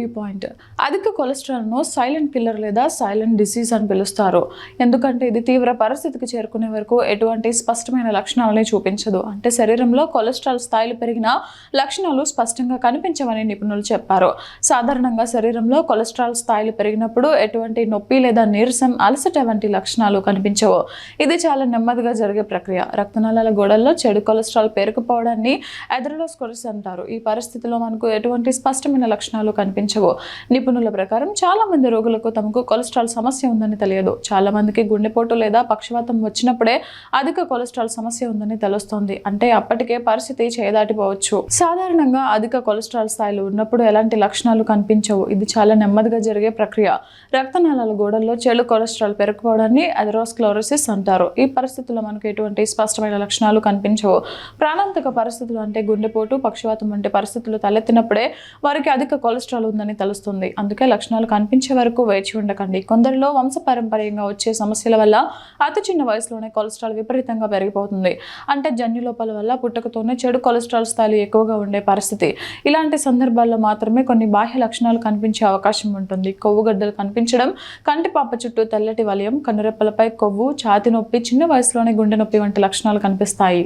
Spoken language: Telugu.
View point. అధిక కొలెస్ట్రాల్ను సైలెంట్ కిల్లర్ లేదా సైలెంట్ డిసీజ్ అని పిలుస్తారు. ఎందుకంటే ఇది తీవ్ర పరిస్థితికి చేరుకునే వరకు ఎటువంటి స్పష్టమైన లక్షణాలని చూపించదు. అంటే శరీరంలో కొలెస్ట్రాల్ స్థాయిలు పెరిగిన లక్షణాలు స్పష్టంగా కనిపించవని నిపుణులు చెప్పారు. సాధారణంగా శరీరంలో కొలెస్ట్రాల్ స్థాయిలు పెరిగినప్పుడు ఎటువంటి నొప్పి లేదా నీరసం, అలసట వంటి లక్షణాలు కనిపించవు. ఇది చాలా నెమ్మదిగా జరిగే ప్రక్రియ. రక్తనాళాల గోడల్లో చెడు కొలెస్ట్రాల్ పేరుకుపోవడాన్ని అథెరోస్క్లెరోసిస్ అంటారు. ఈ పరిస్థితిలో మనకు ఎటువంటి స్పష్టమైన లక్షణాలు కనిపించవు. నిపుణుల ప్రకారం చాలా మంది రోగులకు తమకు కొలెస్ట్రాల్ సమస్య ఉందని తెలియదు. చాలా మందికి గుండెపోటు లేదా పక్షవాతం వచ్చినప్పుడే అధిక కొలెస్ట్రాల్ సమస్య ఉందని తెలుస్తోంది. అంటే అప్పటికే పరిస్థితి చేయదాటిపోవచ్చు. సాధారణంగా అధిక కొలెస్ట్రాల్ స్థాయిలు ఉన్నప్పుడు ఎలాంటి లక్షణాలు కనిపించవు. ఇది చాలా నెమ్మదిగా జరిగే ప్రక్రియ. రక్తనాళాల గోడల్లో చెడు కొలెస్ట్రాల్ పెరుగుకోవడాన్ని అథెరోస్క్లెరోసిస్ అంటారు. ఈ పరిస్థితుల్లో మనకు ఎటువంటి స్పష్టమైన లక్షణాలు కనిపించవు. ప్రాణాంతక పరిస్థితులు అంటే గుండెపోటు, పక్షవాతం వంటి పరిస్థితులు తలెత్తినప్పుడే వారికి అధిక కొలెస్ట్రాల్ ఉందని తెలుస్తుంది. అందుకే లక్షణాలు కనిపించే వరకు వేచి ఉండకండి. కొందరిలో వంశపారంపర్యంగా వచ్చే సమస్యల వల్ల అతి చిన్న వయసులోనే కొలెస్ట్రాల్ విపరీతంగా పెరిగిపోతుంది. అంటే జన్యులోపాల వల్ల పుట్టుకతోనే చెడు కొలెస్ట్రాల్ స్థాయిలు ఎక్కువగా ఉండే పరిస్థితి. ఇలాంటి సందర్భాల్లో మాత్రమే కొన్ని బాహ్య లక్షణాలు కనిపించే అవకాశం ఉంటుంది. కొవ్వుగడ్డలు కనిపించడం, కంటిపాప చుట్టూ తెల్లటి వలయం, కనురెప్పలపై కొవ్వు, ఛాతి నొప్పి, చిన్న వయసులోనే గుండె నొప్పి వంటి లక్షణాలు కనిపిస్తాయి.